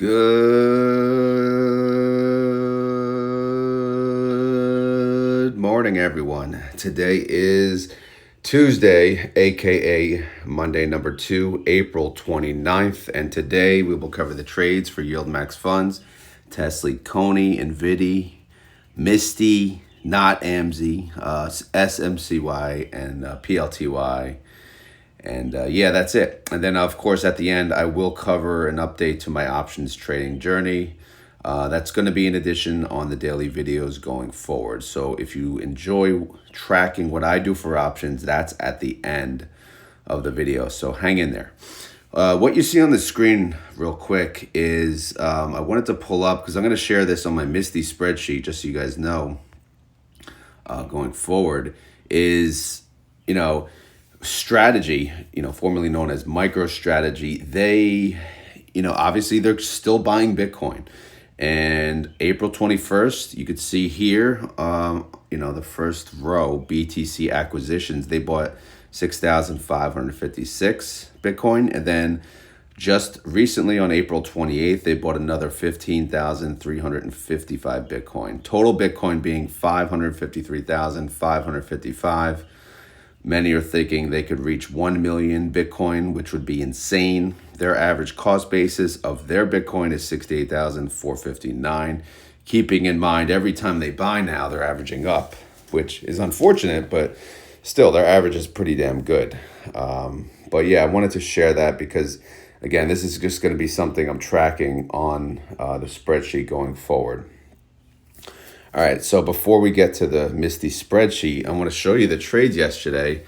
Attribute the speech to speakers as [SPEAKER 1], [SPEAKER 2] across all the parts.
[SPEAKER 1] Good morning, everyone. Today is Tuesday, aka Monday number 2, April 29th, and today we will cover the trades for YieldMax funds, TSLY, CONY, MSTY, Misty, not AMZ, SMCY, and PLTY. And yeah, that's it. And then, of course, at the end, I will cover an update to my options trading journey. That's going to be in addition on the daily videos going forward. So if you enjoy tracking what I do for options, that's at the end of the video. So hang in there. What you see on the screen real quick is I wanted to pull up because I'm going to share this on my Misty spreadsheet just so you guys know going forward is, strategy, formerly known as MicroStrategy, they, obviously they're still buying Bitcoin. And April 21st, you could see here, the first row, BTC acquisitions, they bought 6,556 Bitcoin. And then just recently on April 28th, they bought another 15,355 Bitcoin. Total Bitcoin being 553,555. Many are thinking they could reach 1 million Bitcoin, which would be insane. Their average cost basis of their Bitcoin is 68,459. Keeping in mind, every time they buy now, they're averaging up, which is unfortunate, but still, their average is pretty damn good. But yeah, I wanted to share that because, again, this is just going to be something I'm tracking on the spreadsheet going forward. All right, so before we get to the Misty spreadsheet, I want to show you the trades yesterday.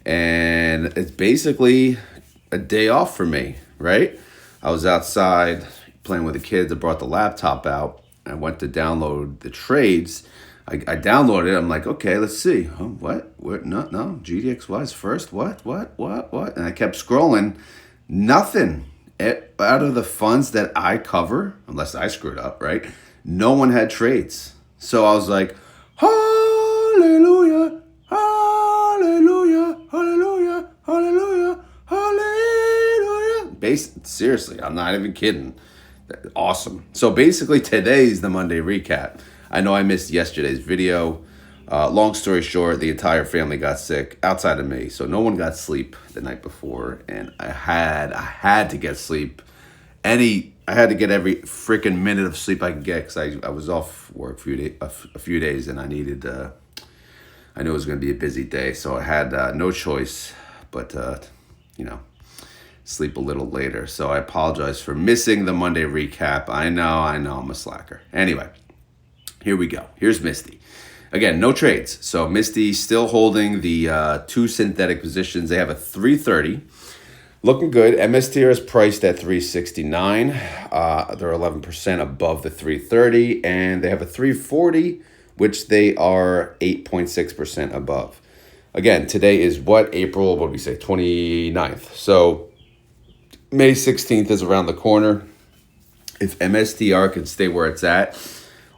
[SPEAKER 1] And it's basically a day off for me, right? I was outside playing with the kids. I brought the laptop out. I went to download the trades. I downloaded it. I'm like, okay, let's see. What? No, GDXY is first. What? And I kept scrolling. Nothing. Out of the funds that I cover, unless I screwed up, right? No one had trades. So I was like, hallelujah, hallelujah, hallelujah, hallelujah, hallelujah. Seriously, I'm not even kidding. Awesome. So basically today's the Monday recap. I know I missed yesterday's video. Long story short, the entire family got sick outside of me. So no one got sleep the night before. And I had to get sleep. I had to get every freaking minute of sleep I could get because I was off work a few days and I needed, I knew it was going to be a busy day. So I had no choice but, sleep a little later. So I apologize for missing the Monday recap. I know, I'm a slacker. Anyway, here we go. Here's Misty. Again, no trades. So Misty still holding the two synthetic positions. They have a 330. Looking good. MSTR is priced at 369. They're 11% above the 330, and they have a 340, which they are 8.6% above. Again, today is April, 29th. So May 16th is around the corner. If MSTR can stay where it's at,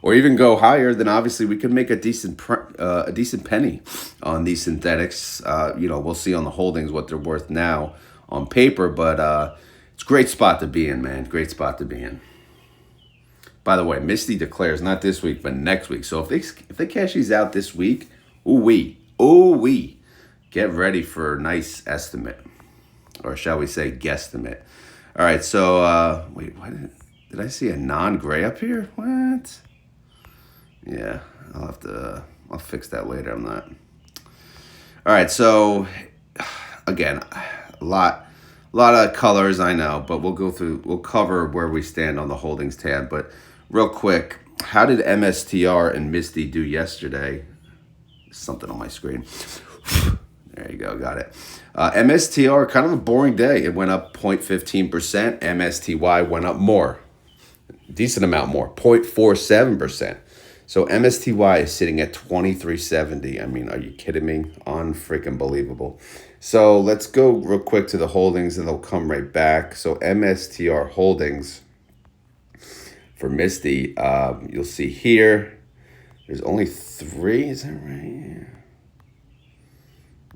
[SPEAKER 1] or even go higher, then obviously we could make a decent penny on these synthetics. We'll see on the holdings what they're worth now on paper, but it's a great spot to be in, man. Great spot to be in. By the way, Misty declares not this week, but next week. So if they cash these out this week, ooh-wee, get ready for a nice estimate, or shall we say guesstimate. All right, so wait, why did I see a non-gray up here? What? Yeah, I'll fix that later. I'm not. All right, so again, a lot of colors, I know, but we'll cover where we stand on the holdings tab. But real quick, how did MSTR and Misty do yesterday? Something on my screen. There you go, got it. MSTR, kind of a boring day. It went up 0.15%. MSTY went up more, decent amount more, 0.47%. So MSTY is sitting at 2370. I mean, are you kidding me? Unfreaking believable. So let's go real quick to the holdings and they'll come right back. So MSTR holdings for Misty, you'll see here, there's only 3, is that right?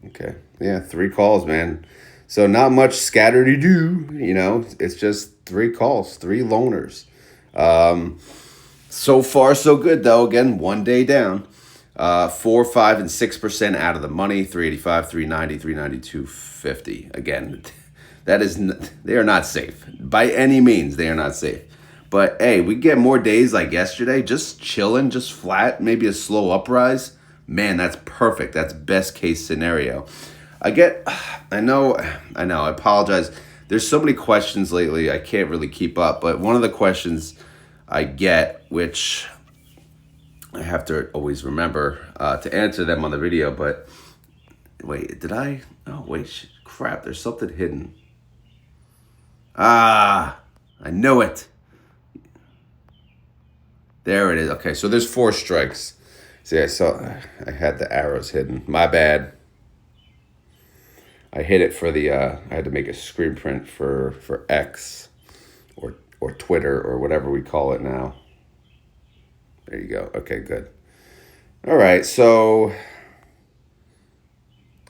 [SPEAKER 1] Okay, yeah, 3 calls, man. So not much scatter-to-do, it's just 3 calls, 3 loaners. So far, so good, though. Again, 1 day down. 4, 5, and 6% out of the money. 385, 390, 392, 50. Again, they are not safe. By any means, they are not safe. But, hey, we get more days like yesterday, just chilling, just flat, maybe a slow uprise. Man, that's perfect. That's best case scenario. I know, I apologize. There's so many questions lately, I can't really keep up. But one of the questions I get, which I have to always remember to answer them on the video, but wait, crap, there's something hidden. I knew it. There it is. Okay, so there's 4 strikes. See, I had the arrows hidden. My bad. I hid it for I had to make a screen print for X or Twitter or whatever we call it now. There you go. Okay, good. All right, so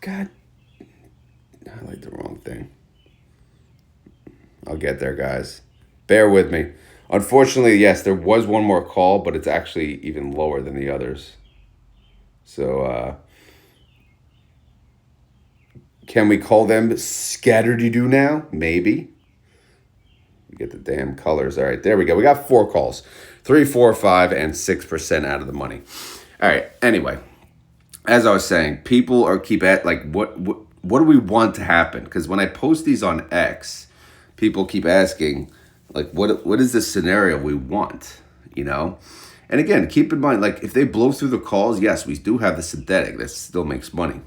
[SPEAKER 1] God, I like the wrong thing. I'll get there, guys. Bear with me. Unfortunately, yes, there was one more call, but it's actually even lower than the others. So, can we call them scatter-de-do now? Maybe. We get the damn colors. All right, there we go. We got 4 calls. 3, 4, 5, and 6% out of the money. All right, anyway. As I was saying, people keep at, like, what do we want to happen? Because when I post these on X, people keep asking, like, what is the scenario we want, And again, keep in mind, like, if they blow through the calls, yes, we do have the synthetic. That still makes money.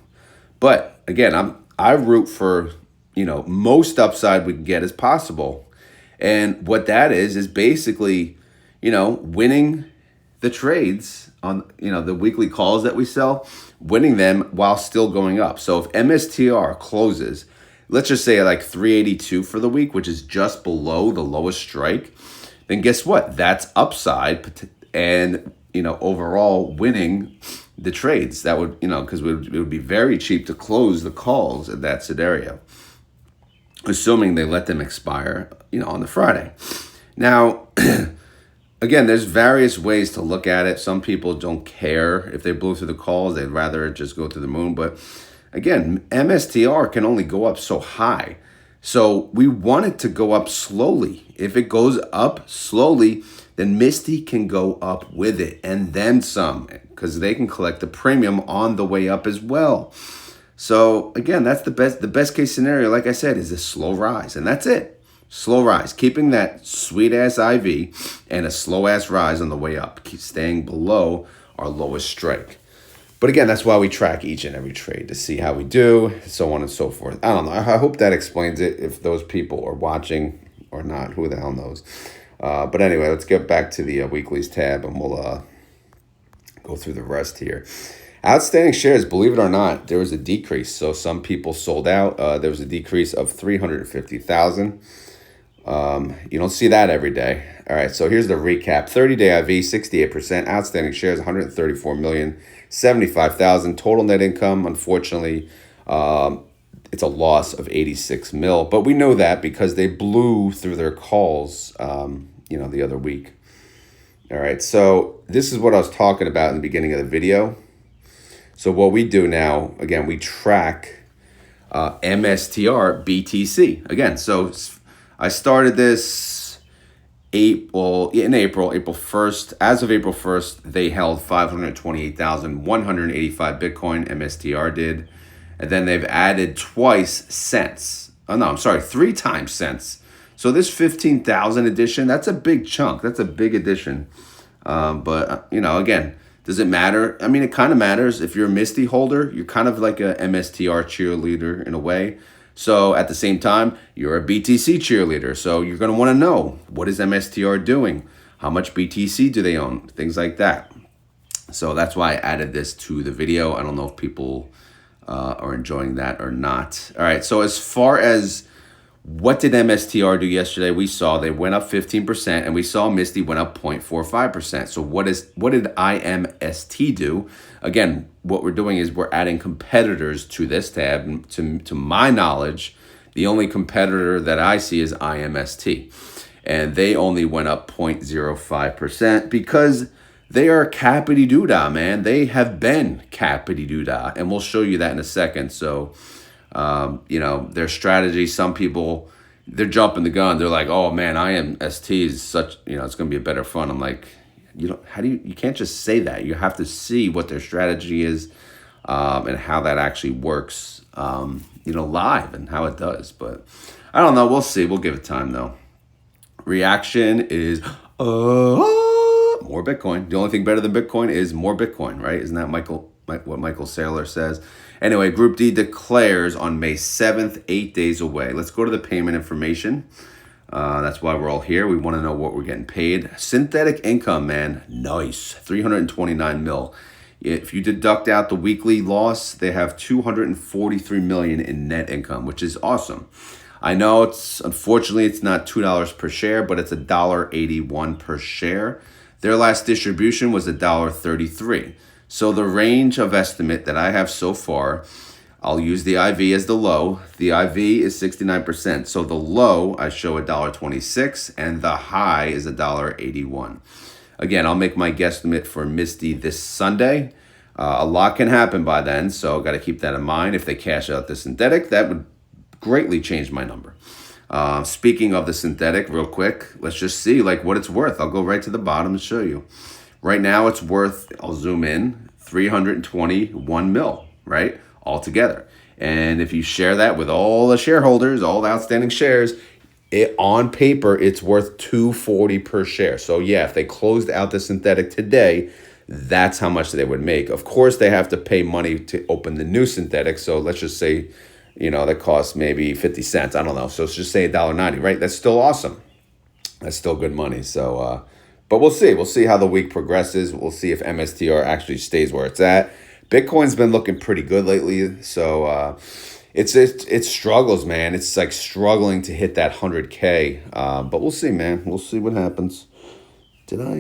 [SPEAKER 1] But, again, I root for, most upside we can get as possible. And what that is basically, winning the trades on, the weekly calls that we sell, winning them while still going up. So if MSTR closes, let's just say like 382 for the week, which is just below the lowest strike, then guess what? That's upside and, overall winning the trades. That would, because it would be very cheap to close the calls in that scenario, assuming they let them expire, on the Friday. Now, again, there's various ways to look at it. Some people don't care if they blow through the calls. They'd rather just go to the moon. But again, MSTR can only go up so high. So we want it to go up slowly. If it goes up slowly, then Misty can go up with it and then some, because they can collect the premium on the way up as well. So again, that's the best case scenario, like I said, is a slow rise. And that's it. Slow rise, keeping that sweet ass IV and a slow ass rise on the way up, keep staying below our lowest strike. But again, that's why we track each and every trade to see how we do, so on and so forth. I don't know. I hope that explains it. If those people are watching or not, who the hell knows? But anyway, let's get back to the weeklies tab, and we'll go through the rest here. Outstanding shares, believe it or not, there was a decrease. So some people sold out. There was a decrease of 350,000. You don't see that every day. All right, so here's the recap. 30-day IV, 68%. Outstanding shares, 134,075,000. Total net income, unfortunately, it's a loss of 86 mil. But we know that because they blew through their calls, the other week. All right, so this is what I was talking about in the beginning of the video. So what we do now, again, we track MSTR BTC. Again, so I started this April 1st. As of April 1st, they held 528,185 Bitcoin, MSTR did. And then they've added twice cents. Oh, no, I'm sorry, 3 times cents. So this 15,000 addition, that's a big chunk. That's a big addition. But, again, does it matter? I mean, it kind of matters. If you're a Misty holder, you're kind of like a MSTR cheerleader in a way. So at the same time, you're a BTC cheerleader. So you're going to want to know, what is MSTR doing? How much BTC do they own? Things like that. So that's why I added this to the video. I don't know if people are enjoying that or not. All right, so as far as what did MSTR do yesterday, we saw they went up 15%, and we saw Misty went up 0.45%. So what did IMST do? Again, what we're doing is we're adding competitors to this tab. To my knowledge, The only competitor that I see is IMST, and they only went up 0.05% because they are cappity doodah, man. They have been cappity doodah, and we'll show you that in a second. So, you know, their strategy, some people, they're jumping the gun. They're like, oh man, IMST is such, you know, it's going to be a better fund. I'm like, you can't just say that. You have to see what their strategy is, and how that actually works, you know, live, and how it does. But I don't know. We'll see. We'll give it time though. Reaction is, more Bitcoin. The only thing better than Bitcoin is more Bitcoin, right? Isn't that what Michael Saylor says? Anyway, Group D declares on May 7th, 8 days away. Let's go to the payment information. That's why we're all here. We want to know what we're getting paid. Synthetic income, man. Nice. 329 mil. If you deduct out the weekly loss, they have 243 million in net income, which is awesome. I know unfortunately it's not $2 per share, but it's $1.81 per share. Their last distribution was $1.33. So the range of estimate that I have so far, I'll use the IV as the low. The IV is 69%. So the low, I show $1.26, and the high is $1.81. Again, I'll make my guesstimate for Misty this Sunday. A lot can happen by then, so got to keep that in mind. If they cash out the synthetic, that would greatly change my number. Speaking of the synthetic, real quick, let's just see like what it's worth. I'll go right to the bottom and show you. Right now it's worth, I'll zoom in, 321 mil, right? Altogether. And if you share that with all the shareholders, all the outstanding shares, on paper, it's worth $2.40 per share. So yeah, if they closed out the synthetic today, that's how much they would make. Of course, they have to pay money to open the new synthetic. So let's just say, you know, that costs maybe 50 cents. I don't know. So let's just say $1.90, right? That's still awesome. That's still good money. So, but we'll see. We'll see how the week progresses. We'll see if MSTR actually stays where it's at. Bitcoin's been looking pretty good lately. So it struggles, man. It's like struggling to hit that 100K. But we'll see, man. We'll see what happens. Did I?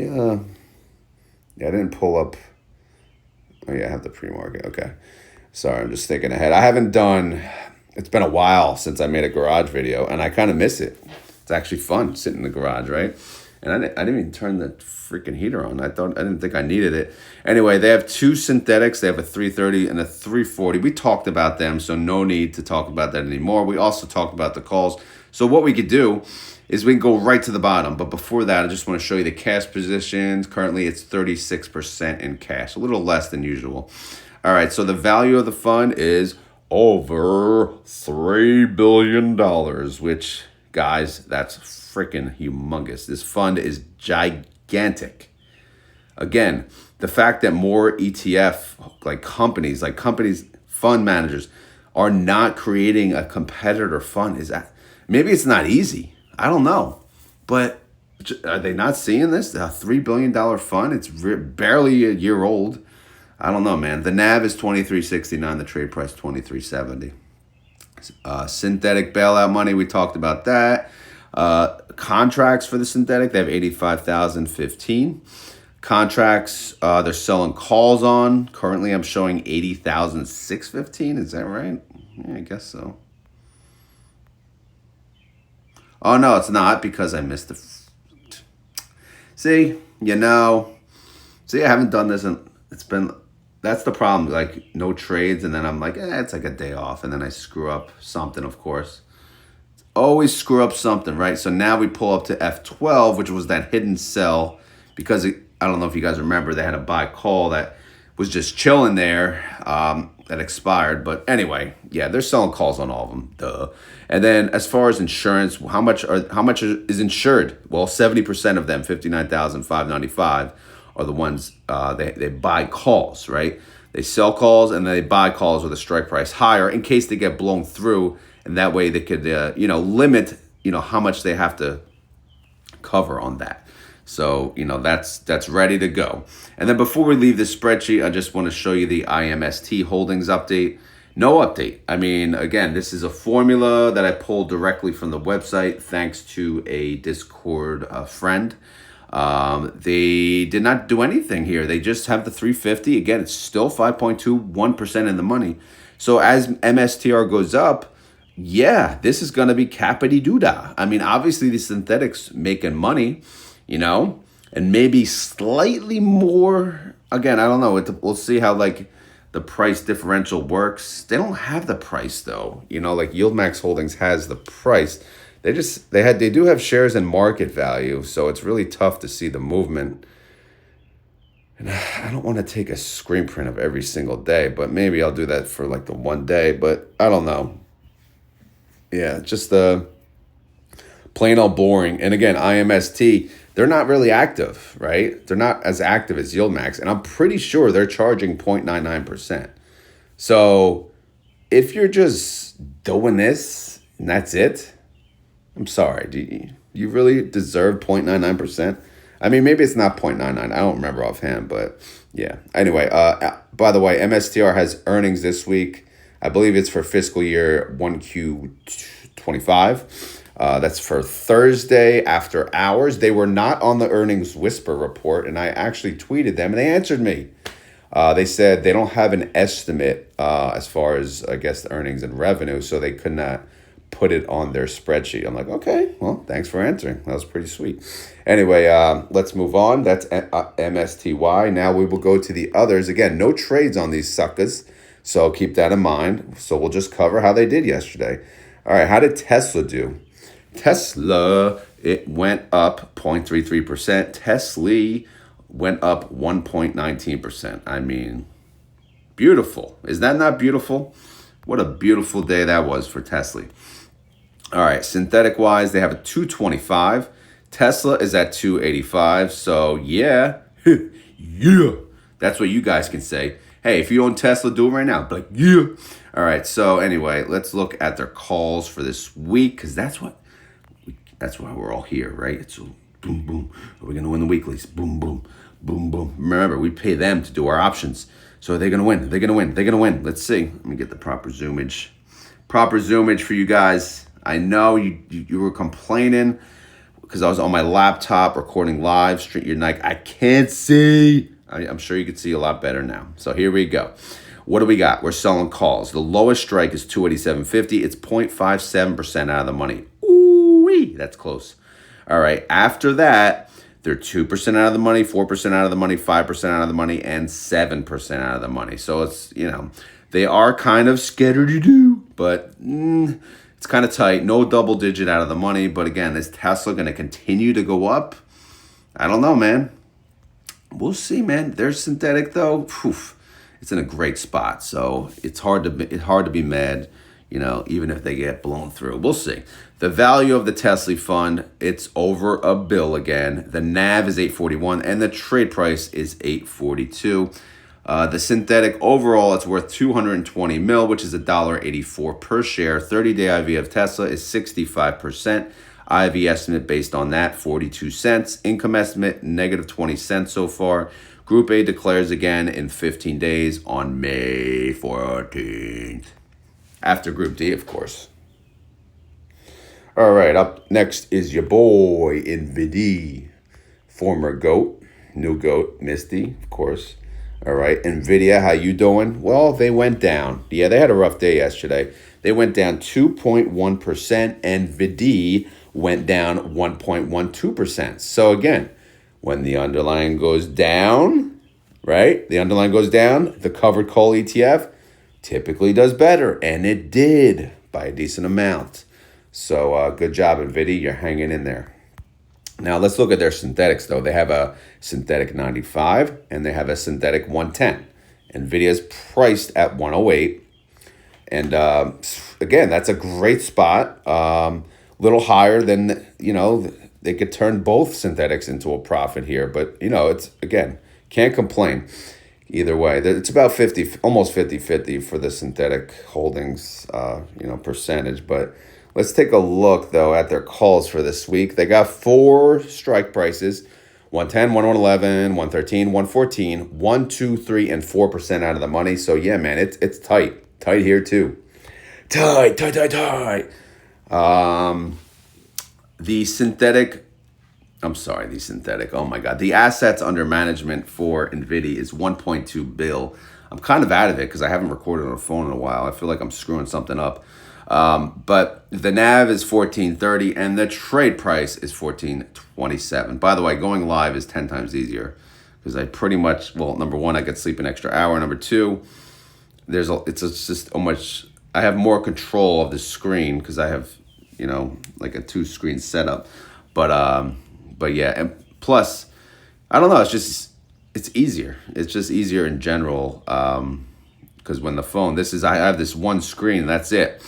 [SPEAKER 1] Yeah, I didn't pull up. Oh yeah, I have the pre-market. Okay. Sorry, I'm just thinking ahead. I haven't done, it's been a while since I made a garage video, and I kind of miss it. It's actually fun sitting in the garage, right? And I didn't even turn the freaking heater on. I didn't think I needed it. Anyway, they have two synthetics. They have a 330 and a 340. We talked about them, so no need to talk about that anymore. We also talked about the calls. So what we could do is we can go right to the bottom. But before that, I just want to show you the cash positions. Currently, it's 36% in cash, a little less than usual. All right, so the value of the fund is over $3 billion, which, guys, that's freaking humongous. This fund is gigantic. Again, the fact that more ETF companies, fund managers are not creating a competitor fund is that maybe it's not easy. I don't know. But are they not seeing this? A $3 billion fund, it's barely a year old. I don't know, man. The NAV is 23.69. The trade price 23.70. Synthetic bailout money, we talked about that. Contracts for the synthetic, they have 85,015. Contracts, they're selling calls on. Currently, I'm showing 80,615. Is that right? Yeah, I guess so. Oh, no, it's not because I missed the... See, I haven't done this and it's been... That's the problem, like no trades, and then I'm like, it's like a day off, and then I screw up something, of course. Always screw up something, right? So now we pull up to F12, which was that hidden sell, because I don't know if you guys remember, they had a buy call that was just chilling there, that expired. But anyway, yeah, they're selling calls on all of them, duh. And then as far as insurance, how much is insured? Well, 70% of them, 59,595. are the ones they buy calls, right? They sell calls and they buy calls with a strike price higher in case they get blown through, and that way they could limit how much they have to cover on that. So that's ready to go. And then before we leave this spreadsheet, I just want to show you the IMST holdings update. No update. I mean, again, this is a formula that I pulled directly from the website thanks to a Discord friend. They did not do anything here. They just have the 350. Again, it's still 5.21% in the money. So as MSTR goes up, yeah, this is going to be capity doodah. I mean, obviously the synthetics making money, you know, and maybe slightly more. Again, I don't know. We'll see how like the price differential works. They don't have the price though. You know, like YieldMax Holdings has the price. They do have shares in market value, so it's really tough to see the movement. And I don't want to take a screen print of every single day, but maybe I'll do that for like the one day. But I don't know. Yeah, just plain old boring. And again, IMST, they're not really active, right? They're not as active as YieldMax, and I'm pretty sure they're charging 0.99%. So if you're just doing this and that's it, I'm sorry. Do you really deserve 0.99%? I mean, maybe it's not 0.99. I don't remember offhand, but yeah. Anyway, by the way, MSTR has earnings this week. I believe it's for fiscal year 1Q25. That's for Thursday after hours. They were not on the earnings whisper report, and I actually tweeted them, and they answered me. They said they don't have an estimate as far as, I guess, the earnings and revenue, so they could not put it on their spreadsheet. I'm like, okay, well, thanks for answering. That was pretty sweet. Anyway, let's move on. That's MSTY. Now we will go to the others. Again, no trades on these suckers, so keep that in mind. So we'll just cover how they did yesterday. All right, how did Tesla do? Tesla, it went up 0.33%. TSLY went up 1.19%. I mean, beautiful. Is that not beautiful? What a beautiful day that was for Tesla. All right, synthetic wise, they have a 225. Tesla is at 285. So yeah, yeah. That's what you guys can say. Hey, if you own Tesla, do it right now. But yeah. All right. So anyway, let's look at their calls for this week, because that's why we're all here, right? It's boom, boom. Are we gonna win the weeklies? Boom, boom, boom, boom. Remember, we pay them to do our options. So are they gonna win? They're gonna win. They're gonna win. Let's see. Let me get the proper zoomage. Proper zoomage for you guys. I know you were complaining because I was on my laptop recording live stream. You're like, I can't see. I'm sure you can see a lot better now. So here we go. What do we got? We're selling calls. The lowest strike is 287.50. It's 0.57% out of the money. Ooh-wee, that's close. All right. After that, they're 2% out of the money, 4% out of the money, 5% out of the money, and 7% out of the money. So it's, they are kind of scattered to do, but it's kind of tight. No double digit out of the money. But again, is Tesla going to continue to go up? I don't know, man. We'll see, man. They're synthetic, though. Oof, it's in a great spot. So it's hard to be mad, even if they get blown through. We'll see. The value of the TSLY fund, it's over $1 billion again. The NAV is 841, and the trade price is 842. The synthetic overall, it's worth 220 mil, which is $1.84 per share. 30-day IV of Tesla is 65%. IV estimate based on that, 42 cents. Income estimate, negative 20 cents so far. Group A declares again in 15 days on May 14th. After Group D, of course. All right, up next is your boy, NVIDIA. Former GOAT, new GOAT, Misty, of course. All right, NVIDIA, how you doing? Well, they went down. Yeah, they had a rough day yesterday. They went down 2.1%, and NVIDIA went down 1.12%. So again, when the underlying goes down, right? The underlying goes down, the covered call ETF typically does better, and it did by a decent amount. So good job, NVIDIA. You're hanging in there. Now, let's look at their synthetics, though. They have a synthetic 95, and they have a synthetic 110. NVIDIA's priced at 108. And, again, that's a great spot. Little higher than, they could turn both synthetics into a profit here. But, it's, again, can't complain either way. It's about 50, almost 50-50 for the synthetic holdings, percentage. But let's take a look, though, at their calls for this week. They got 4 strike prices: 110, 111, 113, 114, 1, 2, 3, and 4% out of the money. So, yeah, man, it's tight. Tight here, too. Tight. The synthetic, oh my God. The assets under management for NVIDIA is 1.2 bill. I'm kind of out of it because I haven't recorded on a phone in a while. I feel like I'm screwing something up. But the NAV is 1430 and the trade price is 1427. By the way, going live is 10 times easier because I pretty much, well, number one, I get sleep an extra hour. Number two, it's just so much, I have more control of the screen because I have, like a 2-screen setup. But yeah, and plus, I don't know, it's easier. It's just easier in general. Because when the phone, I have this one screen, that's it.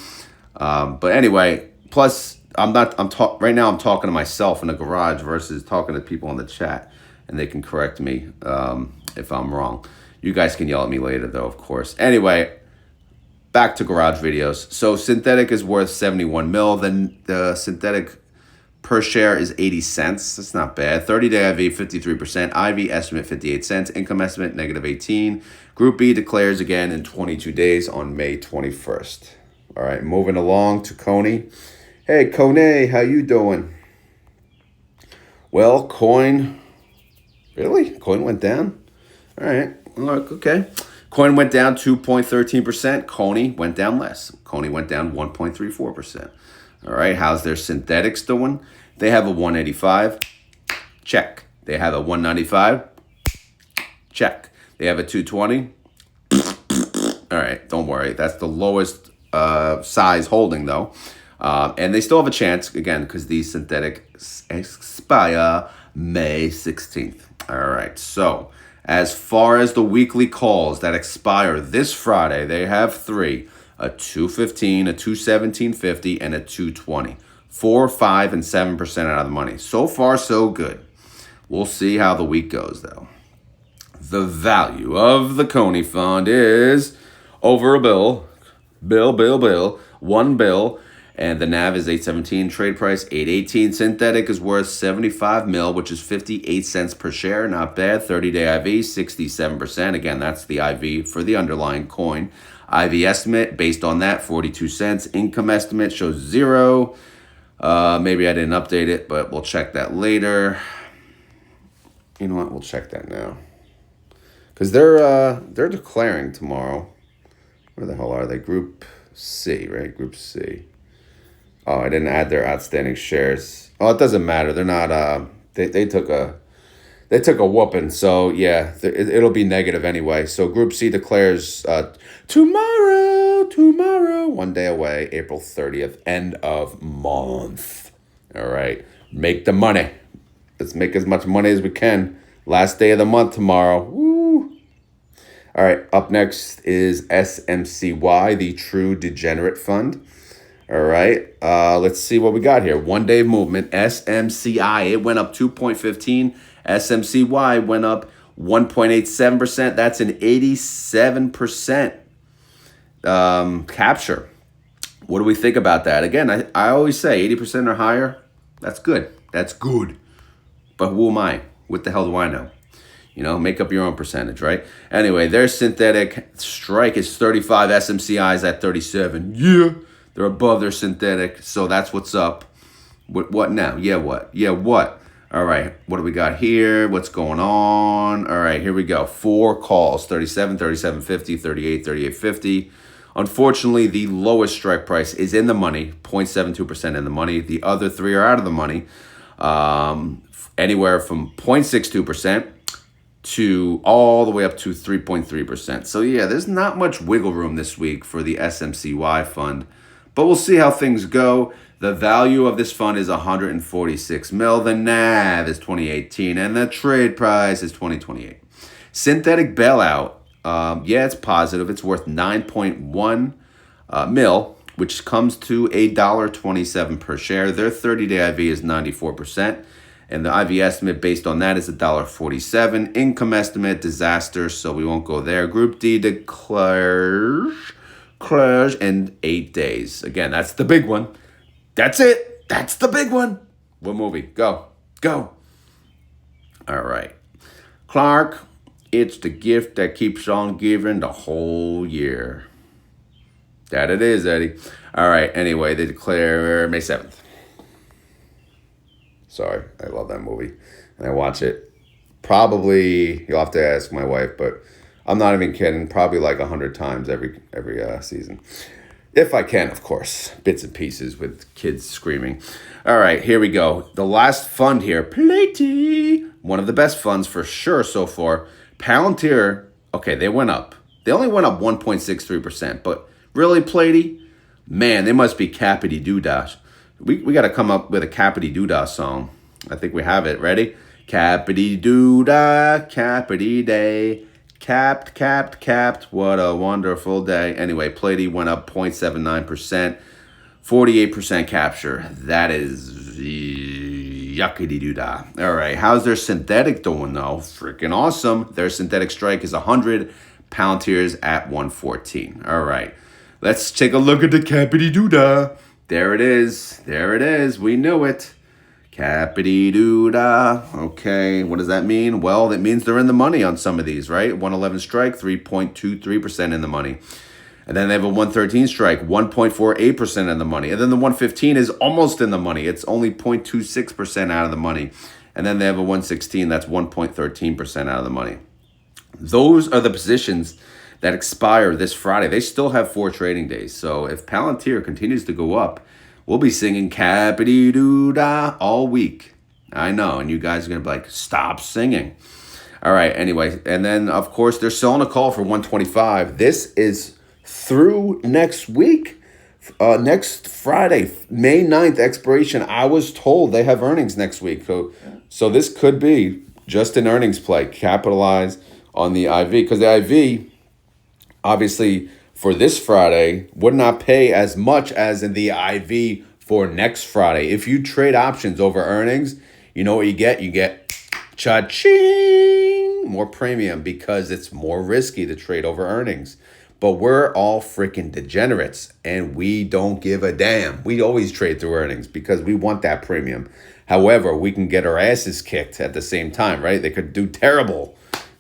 [SPEAKER 1] But anyway, plus right now I'm talking to myself in the garage versus talking to people in the chat, and they can correct me if I'm wrong. You guys can yell at me later though, of course. Anyway, back to garage videos. So synthetic is worth 71 mil. Then the synthetic per share is 80 cents. That's not bad. 30-day IV, 53%. IV estimate, 58 cents. Income estimate, -18. Group B declares again in 22 days on May 21st. All right, moving along to CONY. Hey, CONY, how you doing? Well, really? Coin went down? All right, okay. Coin went down 2.13%. CONY went down less. CONY went down 1.34%. All right, how's their synthetics doing? They have a 185. Check. They have a 195. Check. They have a 220. All right, don't worry. That's the lowest size holding, though. And they still have a chance, again, because these synthetics expire May 16th. All right, so as far as the weekly calls that expire this Friday, they have 3. A 215, a 217.50, and a 220. 4, 5, and 7% out of the money. So far, so good. We'll see how the week goes, though. The value of the CONY fund is over a bill. One bill. And the NAV is 817. Trade price 818. Synthetic is worth 75 mil, which is 58 cents per share. Not bad. 30-day IV, 67%. Again, that's the IV for the underlying coin. IV estimate, based on that, 42 cents. Income estimate shows 0. Maybe I didn't update it, but we'll check that later. You know what? We'll check that now. Because they're declaring tomorrow. Where the hell are they? Group C, right? Group C. Oh, I didn't add their outstanding shares. Oh, it doesn't matter. They're not. They took a whooping. So yeah, it'll be negative anyway. So Group C declares tomorrow, 1 day away, April 30th, end of month. All right, make the money. Let's make as much money as we can. Last day of the month tomorrow. Woo! All right, up next is SMCY, the True Degenerate Fund. All right, let's see what we got here. 1 day movement, SMCI, it went up 2.15. SMCY went up 1.87%. That's an 87% capture. What do we think about that? Again, I always say 80% or higher, that's good. That's good. But who am I? What the hell do I know? Make up your own percentage, right? Anyway, their synthetic strike is 35. SMCI is at 37. Yeah. They're above their synthetic, so that's what's up. What now? Yeah, what? Yeah, what? All right, what do we got here? What's going on? All right, here we go. 4 calls, 37, 37.50, 38, 38.50. Unfortunately, the lowest strike price is in the money, 0.72% in the money. The other 3 are out of the money, anywhere from 0.62% to all the way up to 3.3%. So yeah, there's not much wiggle room this week for the SMCY fund. But we'll see how things go. The value of this fund is 146 mil. The NAV is 2018, and the trade price is 2028. Synthetic bailout, yeah, it's positive. It's worth 9.1 mil, which comes to $1.27 per share. Their 30-day IV is 94%, and the IV estimate based on that is $1.47. Income estimate, disaster, so we won't go there. Group D declares in 8 days. Again, that's the big one. That's it. That's the big one. What movie? Go. All right. Clark, it's the gift that keeps on giving the whole year. That it is, Eddie. All right. Anyway, they declare May 7th. Sorry. I love that movie. And I watch it. Probably, you'll have to ask my wife, but I'm not even kidding. Probably like 100 times every season. If I can, of course. Bits and pieces with kids screaming. All right, here we go. The last fund here, PLTY. One of the best funds for sure so far. Palantir, okay, they went up. They only went up 1.63%, but really, PLTY, man, they must be cappity doodah. We got to come up with a cappity doodah song. I think we have it. Ready? Cappity doodah, cappity day. Capped, capped, capped. What a wonderful day. Anyway, PLTY went up 0.79%, 48% capture. That is yuckity doo dah. All right, how's their synthetic doing though? Freaking awesome. Their synthetic strike is 100. Palantir's at 114. All right, let's take a look at the cappity doo dah. There it is. There it is. We knew it. Cappity doo dah. Okay, what does that mean? Well, that means they're in the money on some of these, right? 111 strike, 3.23% in the money. And then they have a 113 strike, 1.48% in the money. And then the 115 is almost in the money. It's only 0.26% out of the money. And then they have a 116, that's 1.13% out of the money. Those are the positions that expire this Friday. They still have 4 trading days. So if Palantir continues to go up, we'll be singing Cappity Doo Dah all week. I know, and you guys are going to be like, stop singing. All right, anyway. And then, of course, they're selling a call for 125. This is through next week, next Friday, May 9th expiration. I was told they have earnings next week. So this could be just an earnings play. Capitalize on the IV. Because the IV, obviously, for this Friday would not pay as much as in the IV for next Friday. If you trade options over earnings, you know what you get? You get cha-ching, more premium because it's more risky to trade over earnings. But we're all freaking degenerates and we don't give a damn. We always trade through earnings because we want that premium. However, we can get our asses kicked at the same time, right? They could do terrible.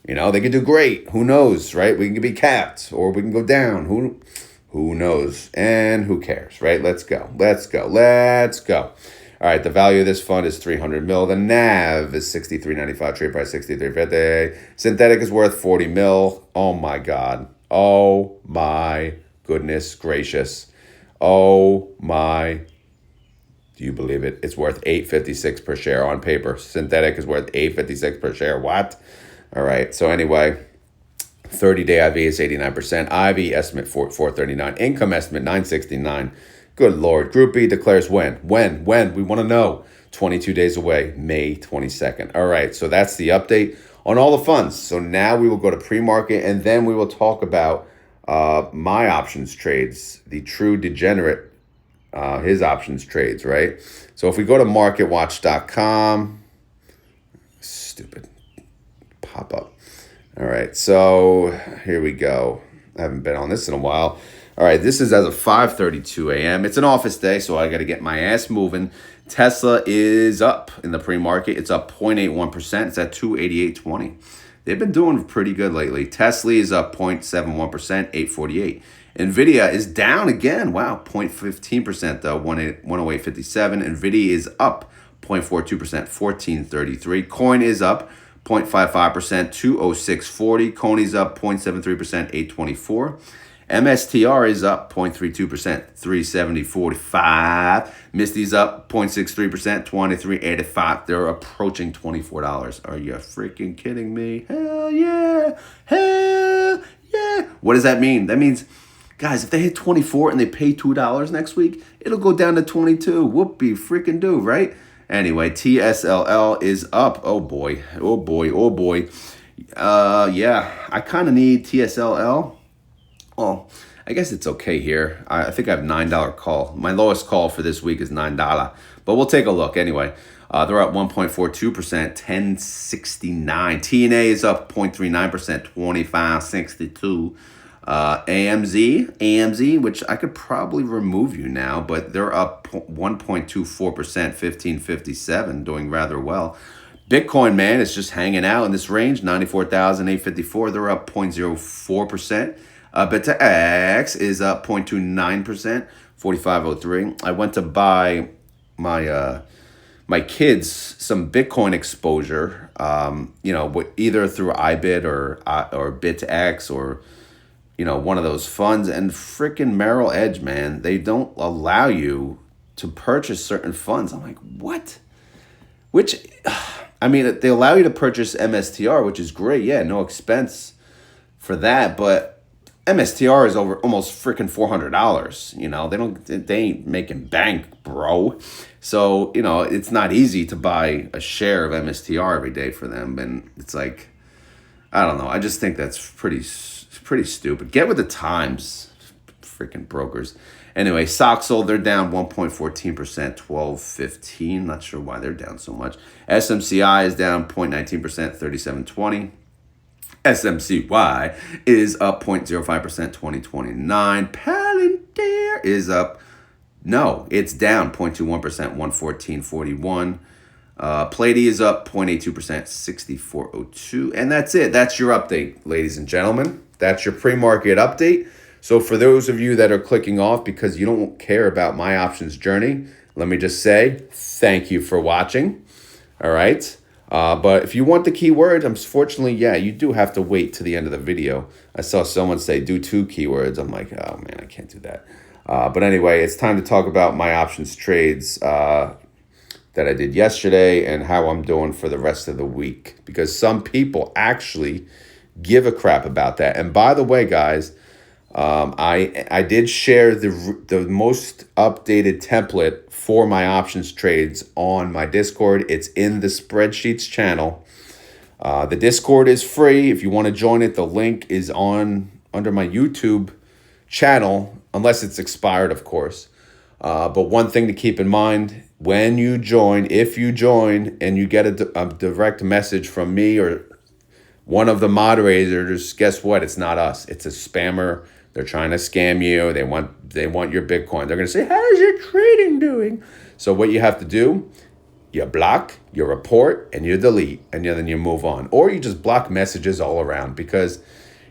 [SPEAKER 1] You know, they could do great. Who knows, right? We can be capped or we can go down. Who knows? And who cares, right? Let's go. Let's go. Let's go. All right, the value of this fund is 300 mil. The NAV is 63.95. Trade price 63.50. Synthetic is worth 40 mil. Oh my God. Oh my goodness gracious. Oh my. Do you believe it? It's worth $8.56 per share on paper. Synthetic is worth $8.56 per share. What? All right. So anyway, 30-day IV is 89%. IV estimate 439. Income estimate 969. Good Lord. Group B declares when? When? We want to know. 22 days away, May 22nd. All right. So that's the update on all the funds. So now we will go to pre-market and then we will talk about my options trades, the true degenerate, his options trades, right? So if we go to marketwatch.com, stupid pop up. All right, so here we go. I haven't been on this in a while. All right, this is as of 5:32 a.m. It's an office day, so I got to get my ass moving. Tesla is up in the pre-market. It's up 0.81%. It's at 288.20. They've been doing pretty good lately. TSLY is up 0.71%, 848. NVIDIA is down again. Wow, 0.15% though, 108.57. NVIDIA is up 0.42%, 1433. Coin is up 0.55%, 206.40. CONY's up 0.73%, 824. MSTR is up 0.32%, 370.45. Misty's up 0.63%, 23.85. They're approaching $24. Are you freaking kidding me? Hell yeah. Hell yeah. What does that mean? That means, guys, if they hit 24 and they pay $2 next week, it'll go down to 22. Whoopee freaking do, right? Anyway, TSLL is up. Oh boy. Oh boy. Oh boy. Yeah, I kind of need TSLL. Well, I guess it's okay here. I think I have $9 call. My lowest call for this week is $9, but we'll take a look anyway. They're up 1.42%, 1069. TNA is up 0.39%, 2562. AMZ, which I could probably remove you now, but they're up 1.24%, 1557, doing rather well. Bitcoin, man, is just hanging out in this range, 94,854. They're up 0.04%. BetaX is up 0.29%, 4503. I went to buy my my kids some Bitcoin exposure, either through iBit or BitX or one of those funds. And freaking Merrill Edge, man, they don't allow you to purchase certain funds. I'm like, what? Which, I mean, they allow you to purchase MSTR, which is great. Yeah, no expense for that. But MSTR is over almost freaking $400. They ain't making bank, bro. So, it's not easy to buy a share of MSTR every day for them. And it's like, I don't know. I just think that's pretty stupid. Get with the times, freaking brokers. Anyway, Soxel, they're down 1.14%, 12.15. Not sure why they're down so much. SMCY is down 0.19%, 37.20. SMCY is up 0.05%, 20.29. Palantir is up. No, it's down 0.21%, 114.41. PLTY is up 0.82%, 64.02. And that's it. That's your update, ladies and gentlemen. That's your pre-market update. So for those of you that are clicking off because you don't care about my options journey, let me just say thank you for watching. All right. But if you want the keyword, unfortunately, yeah, you do have to wait to the end of the video. I saw someone say do 2 keywords. I'm like, oh man, I can't do that. But anyway, it's time to talk about my options trades that I did yesterday and how I'm doing for the rest of the week, because some people actually give a crap about that. And by the way, guys, I did share the most updated template for my options trades on my Discord. It's in the spreadsheets channel. The Discord is free. If you want to join it, the link is under my YouTube channel, unless it's expired, of course. But one thing to keep in mind, when you join, if you join and you get a direct message from me or one of the moderators, guess what? It's not us. It's a spammer. They're trying to scam you. They want your Bitcoin. They're going to say, how's your trading doing? So what you have to do, you block, you report, and you delete, and then you move on. Or you just block messages all around, because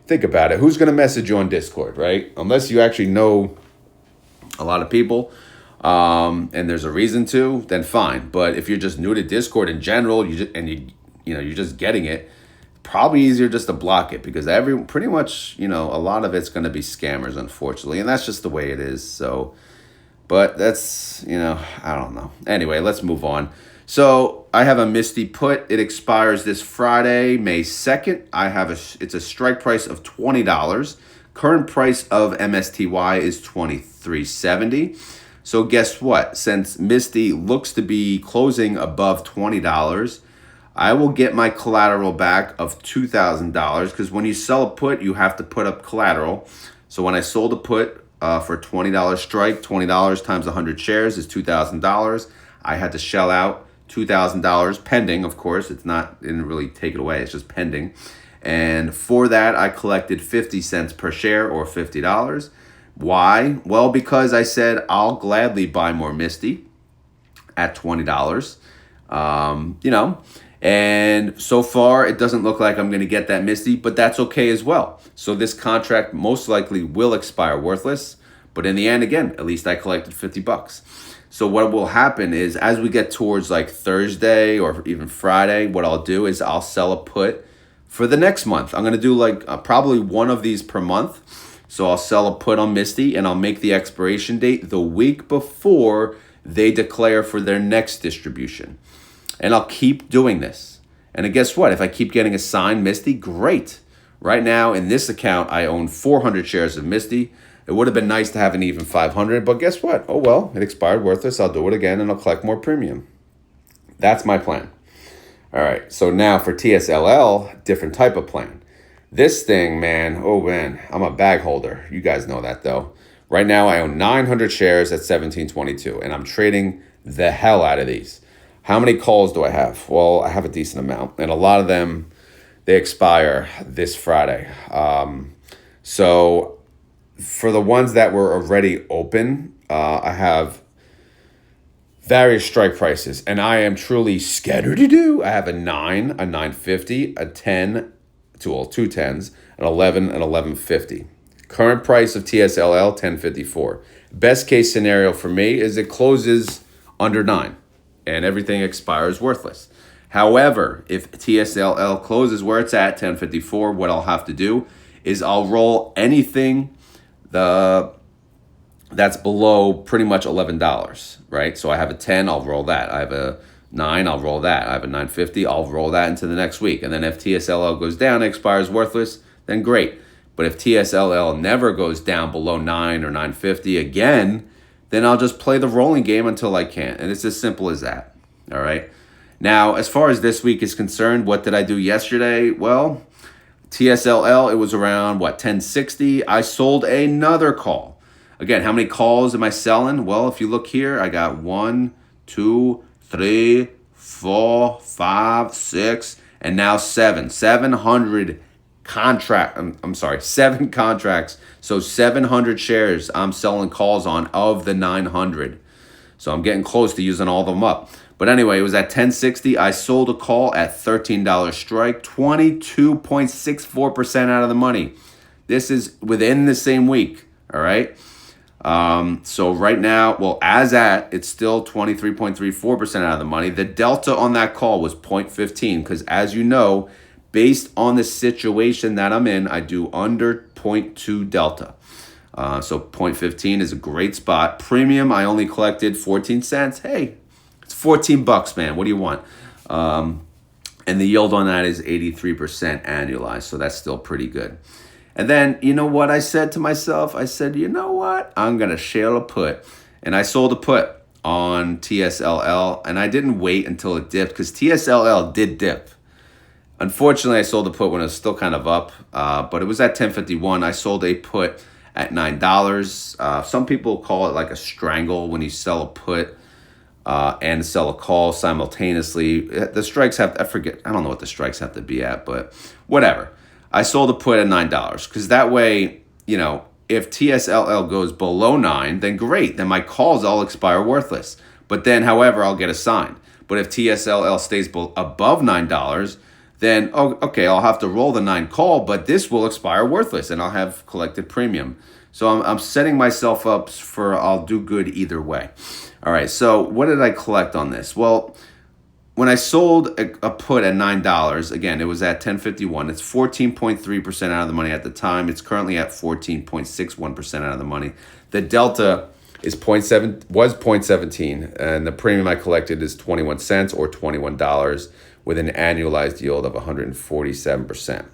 [SPEAKER 1] think about it. Who's going to message you on Discord, right? Unless you actually know a lot of people and there's a reason to, then fine. But if you're just new to Discord in general, you're just getting it, probably easier just to block it, because pretty much, a lot of it's going to be scammers, unfortunately, and that's just the way it is. So, but that's, I don't know. Anyway, let's move on. So I have a Misty put. It expires this Friday, May 2nd. It's a strike price of $20. Current price of MSTY is $23.70. So guess what? Since Misty looks to be closing above $20, I will get my collateral back of $2,000, because when you sell a put, you have to put up collateral. So when I sold a put for $20 strike, $20 times 100 shares is $2,000. I had to shell out $2,000 pending, of course. Didn't really take it away. It's just pending. And for that, I collected 50 cents per share, or $50. Why? Well, because I said I'll gladly buy more Misty at $20. And so far, it doesn't look like I'm going to get that Misty, but that's okay as well. So this contract most likely will expire worthless. But in the end, again, at least I collected $50. So what will happen is, as we get towards like Thursday or even Friday, what I'll do is I'll sell a put for the next month. I'm going to do probably one of these per month. So I'll sell a put on Misty, and I'll make the expiration date the week before they declare for their next distribution. And I'll keep doing this. And guess what? If I keep getting assigned Misty, great. Right now, in this account, I own 400 shares of Misty. It would have been nice to have an even 500, but guess what? Oh, well, it expired worthless. I'll do it again, and I'll collect more premium. That's my plan. All right, so now for TSLL, different type of plan. This thing, man, oh, man, I'm a bag holder. You guys know that, though. Right now, I own 900 shares at $17.22, and I'm trading the hell out of these. How many calls do I have? Well, I have a decent amount, and a lot of them, they expire this Friday. So for the ones that were already open, I have various strike prices, and I am truly scattered-to-do. I have a 9, a 950, a 10, two 10s, an 11, and 1150. Current price of TSLL, 1054. Best case scenario for me is it closes under 9. And everything expires worthless. However, if TSLL closes where it's at, 1054, what I'll have to do is I'll roll anything that's below pretty much $11, right? So I have a 10, I'll roll that. I have a 9, I'll roll that. I have a 950, I'll roll that into the next week. And then if TSLL goes down, expires worthless, then great. But if TSLL never goes down below 9 or 950 again, then I'll just play the rolling game until I can't. And it's as simple as that, all right? Now, as far as this week is concerned, what did I do yesterday? Well, TSLL, it was around, 1060. I sold another call. Again, how many calls am I selling? Well, if you look here, I got 1, 2, 3, 4, 5, 6, and now 7. 700 7 contracts. So 700 shares I'm selling calls on of the 900. So I'm getting close to using all of them up. But anyway, it was at 1060. I sold a call at $13 strike, 22.64% out of the money. This is within the same week, all right? So right now, it's still 23.34% out of the money. The delta on that call was 0.15 because, as you know, based on the situation that I'm in, I do under 0.2 delta. So 0.15 is a great spot. Premium, I only collected 14 cents. Hey, it's $14, man. What do you want? And the yield on that is 83% annualized. So that's still pretty good. And then, you know what I said to myself? I said, you know what? I'm going to share a put. And I sold a put on TSLL. And I didn't wait until it dipped because TSLL did dip. Unfortunately, I sold the put when it was still kind of up, but it was at 1051. I sold a put at $9. Some people call it like a strangle when you sell a put and sell a call simultaneously. The strikes I don't know what the strikes have to be at, but whatever. I sold a put at $9 because that way, if TSLL goes below 9, then great. Then my calls all expire worthless. But then, however, I'll get assigned. But if TSLL stays above $9, then, okay, I'll have to roll the 9 call, but this will expire worthless, and I'll have collected premium. So I'm setting myself up for I'll do good either way. All right, so what did I collect on this? Well, when I sold a put at $9, again, it was at 1051. It's 14.3% out of the money at the time. It's currently at 14.61% out of the money. The delta was 0.17, and the premium I collected is 21 cents or $21. With an annualized yield of 147%.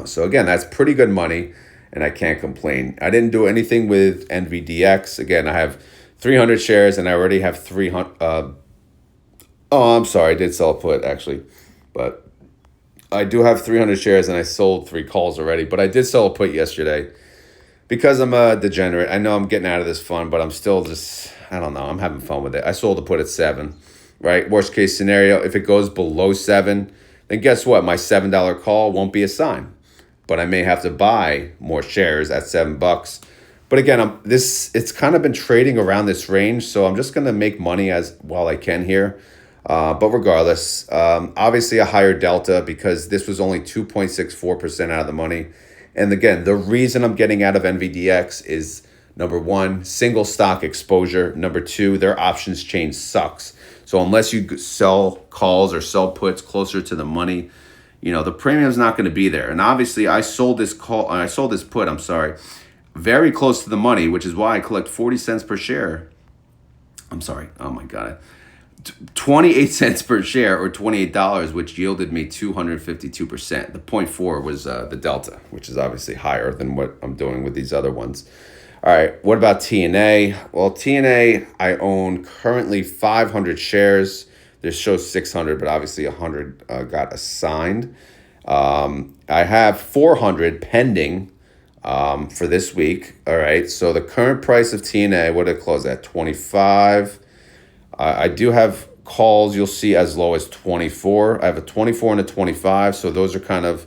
[SPEAKER 1] So again, that's pretty good money, and I can't complain. I didn't do anything with NVDX. Again, I have 300 shares, and I already have 300. I'm sorry, I did sell a put, actually. But I do have 300 shares, and I sold 3 calls already. But I did sell a put yesterday because I'm a degenerate. I know I'm getting out of this fun, but I'm still just, I don't know, I'm having fun with it. I sold a put at 7. Right? Worst case scenario, if it goes below 7, then guess what? My $7 call won't be assigned, but I may have to buy more shares at $7. But again, it's kind of been trading around this range, so I'm just going to make money while I can here. But regardless, obviously a higher delta because this was only 2.64% out of the money. And again, the reason I'm getting out of NVDX is number 1, single stock exposure. Number 2, their options chain sucks. So unless you sell calls or sell puts closer to the money, the premium's not going to be there. And obviously, I sold this put, very close to the money, which is why I collect 40 cents per share. I'm sorry. Oh my God. 28 cents per share or $28, which yielded me 252%. The 0.4 was the delta, which is obviously higher than what I'm doing with these other ones. All right, what about TNA? Well, TNA, I own currently 500 shares. This shows 600, but obviously 100 got assigned. I have 400 pending for this week. All right, so the current price of TNA, what did it close at? 25. I do have calls you'll see as low as 24. I have a 24 and a 25, so those are kind of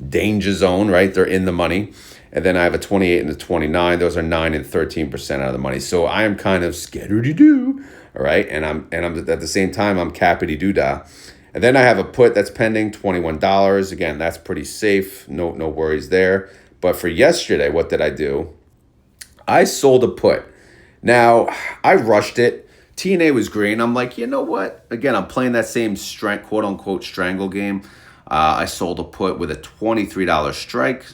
[SPEAKER 1] danger zone, right? They're in the money. And then I have a 28 and a 29. Those are 9 and 13% out of the money. So I am kind of scattered-doo, all right? And I'm at the same time, I'm cappity-doo-dah. And then I have a put that's pending, $21. Again, that's pretty safe. No worries there. But for yesterday, what did I do? I sold a put. Now, I rushed it. TNA was green. I'm like, you know what? Again, I'm playing that same quote-unquote strangle game. I sold a put with a $23 strike.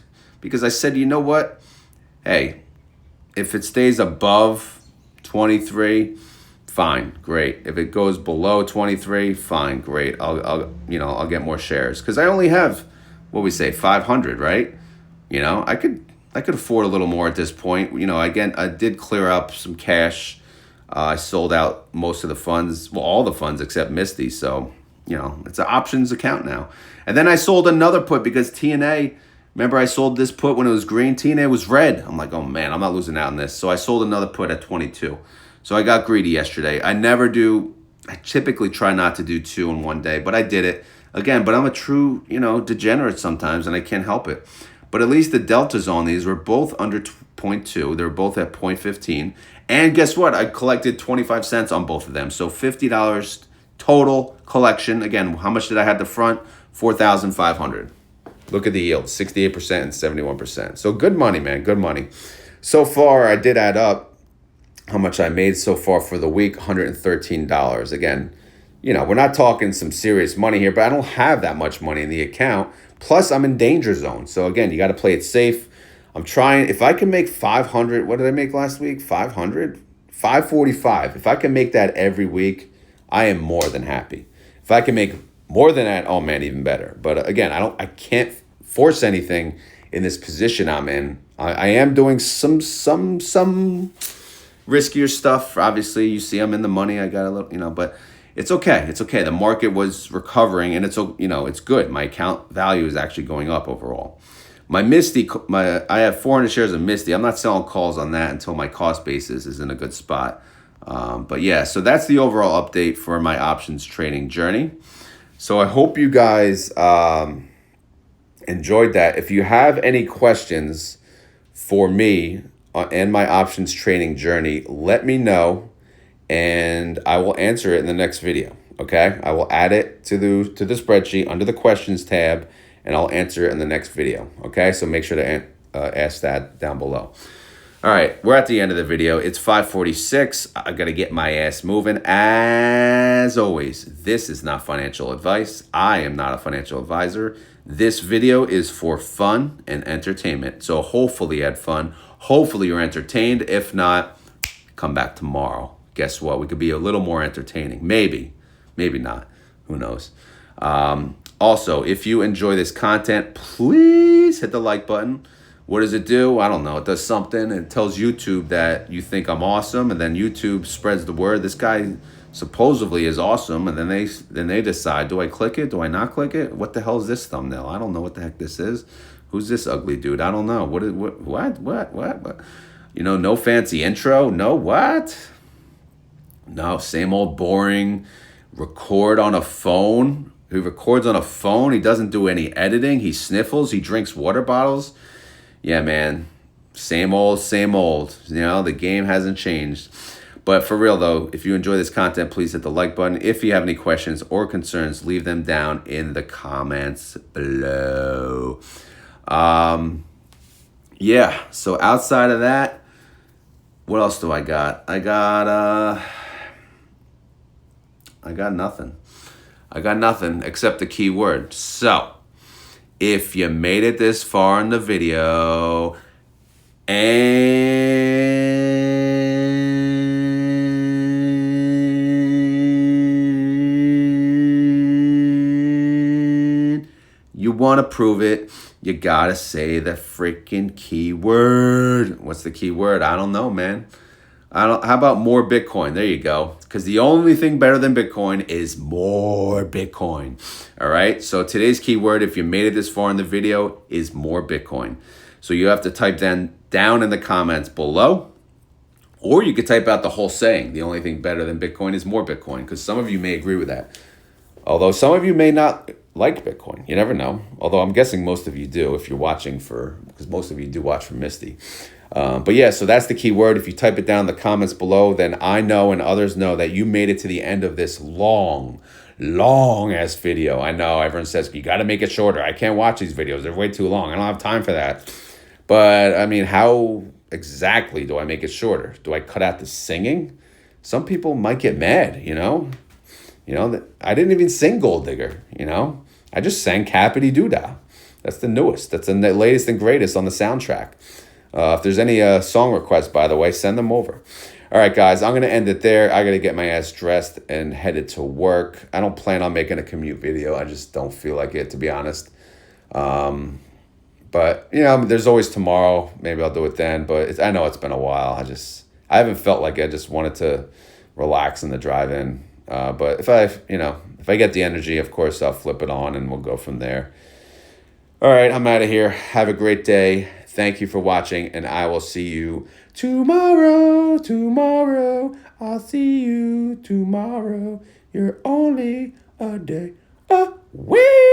[SPEAKER 1] because I said, you know what? Hey, if it stays above 23, fine, great. If it goes below 23, fine, great. I'll get more shares because I only have, what we say, 500, right? I could afford a little more at this point. Again, I did clear up some cash. I sold out most of the funds, well, all the funds except Misty. So, it's an options account now. And then I sold another put because TNA, remember I sold this put when it was green, TNA was red. I'm like, oh man, I'm not losing out on this. So I sold another put at 22. So I got greedy yesterday. I typically try not to do 2 in one day, but I did it again. But I'm a true, degenerate sometimes and I can't help it. But at least the deltas on these were both under 0.2. They're both at 0.15. And guess what? I collected 25 cents on both of them. So $50 total collection. Again, how much did I have the front? $4,500. Look at the yield, 68% and 71%. So good money, man, good money. So far, I did add up how much I made so far for the week, $113. Again, we're not talking some serious money here, but I don't have that much money in the account. Plus, I'm in danger zone. So again, you got to play it safe. I'm trying, if I can make 500, what did I make last week? 500? 545. If I can make that every week, I am more than happy. If I can make more than that, oh man, even better. But again, I can't force anything in this position I'm in. I am doing some riskier stuff. Obviously, you see I'm in the money. I got a little, but it's okay. It's okay. The market was recovering and it's good. My account value is actually going up overall. My Misty, I have 400 shares of Misty. I'm not selling calls on that until my cost basis is in a good spot. But yeah, so that's the overall update for my options trading journey. So I hope you guys enjoyed that. If you have any questions for me and my options trading journey, let me know and I will answer it in the next video. Okay, I will add it to the spreadsheet under the questions tab and I'll answer it in the next video. Okay, so make sure to ask that down below. All right, we're at the end of the video. It's 5:46. I got to get my ass moving. As always, this is not financial advice. I am not a financial advisor. This video is for fun and entertainment. So hopefully you had fun. Hopefully you're entertained. If not, come back tomorrow. Guess what? We could be a little more entertaining. Maybe not. Who knows? Also, if you enjoy this content, please hit the like button. What does it do? I don't know. It does something. It tells YouTube that you think I'm awesome, and then YouTube spreads the word. This guy supposedly is awesome, and then they decide, do I click it? Do I not click it? What the hell is this thumbnail? I don't know what the heck this is. Who's this ugly dude? I don't know. What? No fancy intro? No what? No, same old boring record on a phone. He records on a phone. He doesn't do any editing. He sniffles. He drinks water bottles. Yeah, man. Same old. The game hasn't changed. But for real, though, if you enjoy this content, please hit the like button. If you have any questions or concerns, leave them down in the comments below. Yeah, so outside of that, what else do I got? I got nothing. I got nothing except the keyword. So, if you made it this far in the video and you want to prove it, you got to say the freaking keyword. What's the keyword? I don't know, man. How about more Bitcoin? There you go. Because the only thing better than Bitcoin is more Bitcoin. All right. So today's keyword, if you made it this far in the video, is more Bitcoin. So you have to type down in the comments below, or you could type out the whole saying. The only thing better than Bitcoin is more Bitcoin, because some of you may agree with that. Although some of you may not like Bitcoin. You never know. Although I'm guessing most of you do if you're watching because most of you do watch for Misty. But yeah, so that's the keyword. If you type it down in the comments below, then I know and others know that you made it to the end of this long ass video. I know everyone says, you got to make it shorter. I can't watch these videos. They're way too long. I don't have time for that. But I mean, how exactly do I make it shorter? Do I cut out the singing? Some people might get mad, I didn't even sing Gold Digger, I just sang Cappity Doodah. That's the newest. That's the latest and greatest on the soundtrack. If there's any song requests, by the way, send them over. All right, guys, I'm going to end it there. I got to get my ass dressed and headed to work. I don't plan on making a commute video. I just don't feel like it, to be honest. But, you know, there's always tomorrow. Maybe I'll do it then. But I know it's been a while. I haven't felt like it. I just wanted to relax in the drive-in. But if I get the energy, of course, I'll flip it on and we'll go from there. All right, I'm out of here. Have a great day. Thank you for watching, and I will see you tomorrow. I'll see you tomorrow. You're only a day away.